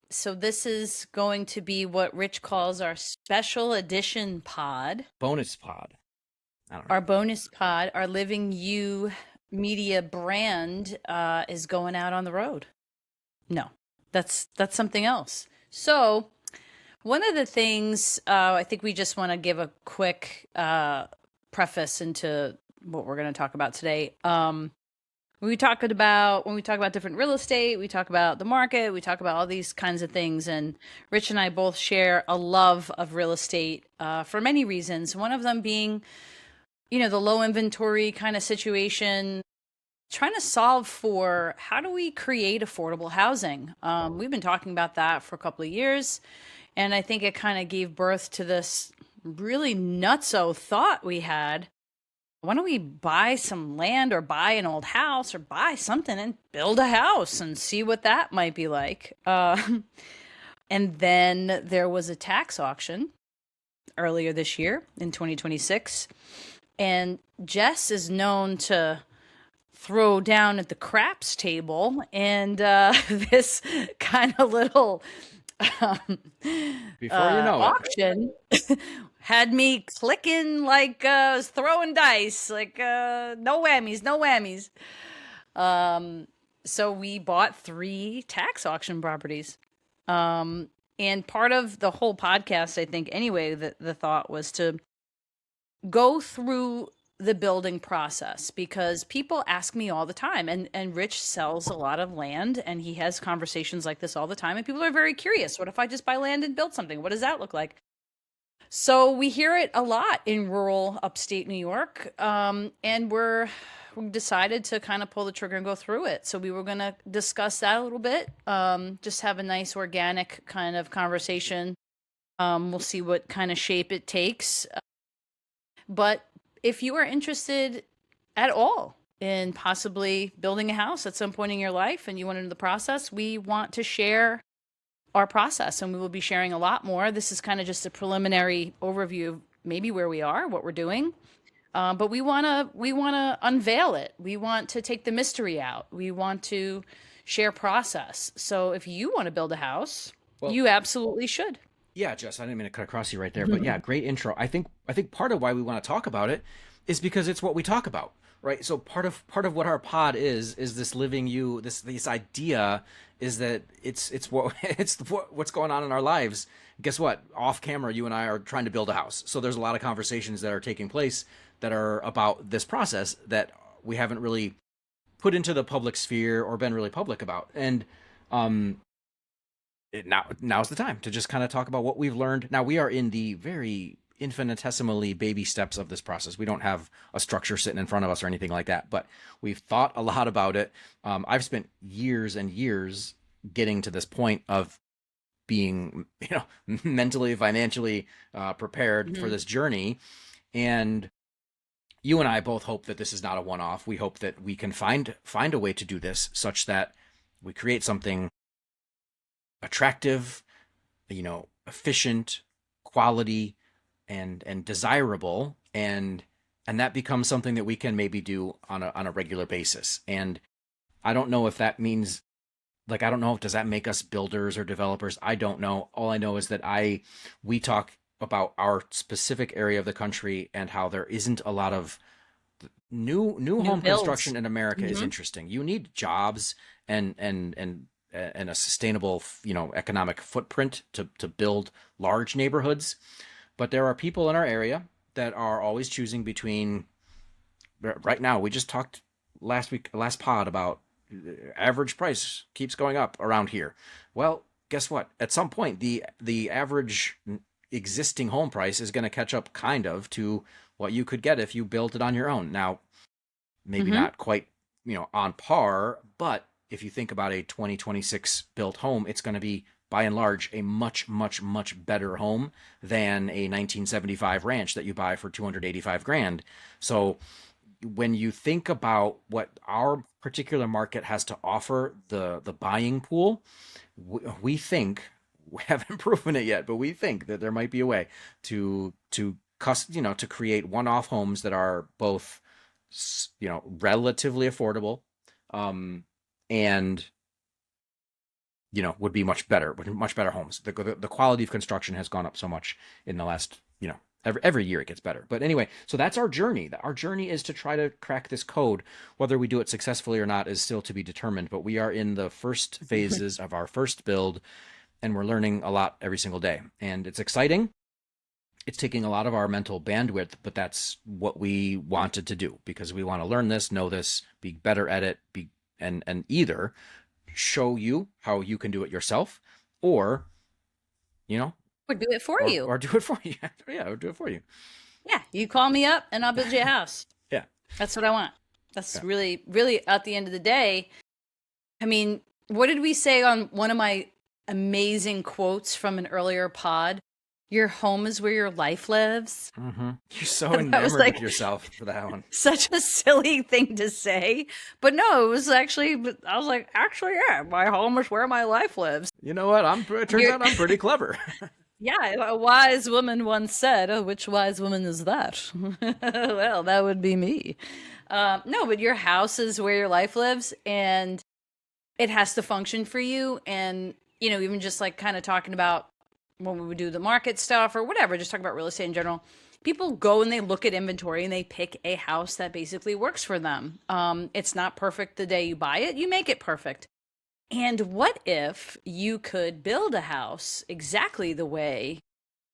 So this is going to be what Rich calls our special edition pod, Bonus pod. I don't know. our bonus pod. Our Living You media brand is going out on the road. No, that's something else. So one of the things I think we just want to give a quick preface into what we're going to talk about today. When we talk about different real estate, we talk about the market, we talk about all these kinds of things. And Rich and I both share a love of real estate for many reasons. One of them being, the low inventory kind of situation, trying to solve for how do we create affordable housing. We've been talking about that for a couple of years, and I think it kind of gave birth to this really nutso thought we had. Why don't we buy some land or buy an old house or buy something and build a house and see what that might be like? And then there was a tax auction earlier this year in 2026. And Jess is known to throw down at the craps table. And this kind of little um, Before you know it. auction had me clicking like I was throwing dice, like no whammies, no whammies. Um, so we bought three tax auction properties. And part of the whole podcast, I think, anyway, the thought was to go through the building process because people ask me all the time, and Rich sells a lot of land and he has conversations like this all the time, and people are very curious. What if I just buy land and build something? What does that look like? So we hear it a lot in rural upstate New York, and we decided to kind of pull the trigger and go through it. So we were going to discuss that a little bit, just have a nice organic kind of conversation. We'll see what kind of shape it takes. But if you are interested at all in possibly building a house at some point in your life and you want into the process, we want to share our process, and we will be sharing a lot more. This is kind of just a preliminary overview of maybe where we are, what we're doing. But we want to unveil it. We want to take the mystery out. We want to share process. So if you want to build a house, Well, you absolutely should. yeah, Jess, I didn't mean to cut across you right there, but yeah, great intro. I think part of why we want to talk about it is because it's what we talk about, right? So part of what our pod is this living you this idea is that it's what what's going on in our lives. Guess what? Off camera, you and I are trying to build a house. So there's a lot of conversations that are taking place that are about this process that we haven't really put into the public sphere or been really public about. And um now's the time to just kind of talk about what we've learned. Now we are in the very infinitesimally baby steps of this process. We don't have a structure sitting in front of us or anything like that, but we've thought a lot about it. I've spent years and years getting to this point of being, mentally, financially prepared for Mhm. this journey. And you and I both hope that this is not a one-off. We hope that we can find a way to do this such that we create something attractive, efficient, quality, and desirable, and that becomes something that we can maybe do on a regular basis. And I don't know if that means, like, I don't know, does that make us builders or developers? I don't know. All I know is that I we talk about our specific area of the country and how there isn't a lot of new New home builds. construction in America is Hmm. interesting. You need jobs and a sustainable, economic footprint to build large neighborhoods. But there are people in our area that are always choosing between. Right now, we just talked last pod about average price keeps going up around here. Well, guess what? At some point, the average existing home price is going to catch up kind of to what you could get if you built it on your own. Now, maybe Hmm. not quite, on par, but if you think about a 2026 built home, it's going to be by and large a much much much better home than a 1975 ranch that you buy for 285 grand. So when you think about what our particular market has to offer, the buying pool, we think, we haven't proven it yet, but we think that there might be a way to create one-off homes that are both relatively affordable, um and would be much better homes. The quality of construction has gone up so much in the last, every year it gets better. But anyway, so that's our journey. Our journey is to try to crack this code. Whether we do it successfully or not is still to be determined. But we are in the first phases of our first build, and we're learning a lot every single day. And it's exciting. It's taking a lot of our mental bandwidth, but that's what we wanted to do because we want to learn this, know this, be better at it, and either show you how you can do it yourself, or you know, Or do it for you. or do it for you. Yeah, or do it for you. Yeah, you call me up and I'll build you a house. Yeah, That's what I want. That's yeah. really, really at the end of the day. I mean, what did we say on one of my amazing quotes from an earlier pod? Your home is where your life lives. You're so That was enamored like with yourself for that one. such a silly thing to say. But no, it was actually, I was like, actually, yeah, my home is where my life lives. You know what? It turns You're, out I'm pretty clever. yeah, a wise woman once said, oh, which wise woman is that? Well, that would be me. No, but your house is where your life lives and it has to function for you. And, even just like kind of talking about when we would do the market stuff or whatever, just talk about real estate in general. People go and they look at inventory and they pick a house that basically works for them. It's not perfect the day you buy it, you make it perfect. And what if you could build a house exactly the way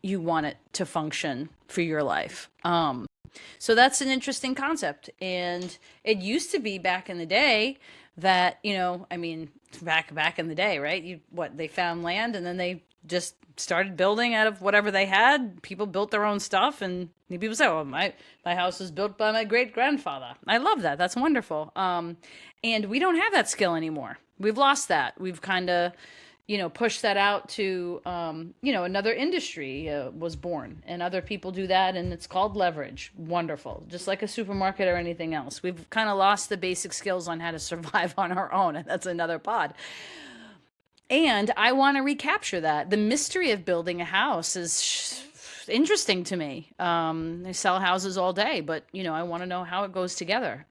you want it to function for your life? So that's an interesting concept. And it used to be back in the day that, I mean, back in the day, right? They found land and then they just started building out of whatever they had. People built their own stuff and people say, "Oh, my house was built by my great grandfather." I love that. That's wonderful. And we don't have that skill anymore. We've lost that. We've kind of push that out to, another industry was born and other people do that and it's called leverage. Wonderful. Just like a supermarket or anything else. We've kind of lost the basic skills on how to survive on our own. And that's another pod. And I want to recapture that. The mystery of building a house is interesting to me. They sell houses all day, but I want to know how it goes together.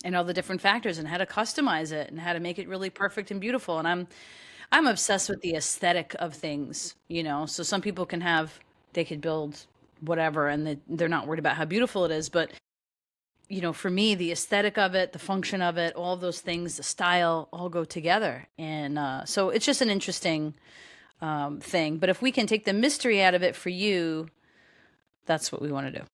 And all the different factors and how to customize it and how to make it really perfect and beautiful. And I'm obsessed with the aesthetic of things, So some people they could build whatever and they're not worried about how beautiful it is, but for me, the aesthetic of it, the function of it, all those things, the style all go together. And so it's just an interesting thing. But if we can take the mystery out of it for you, that's what we want to do.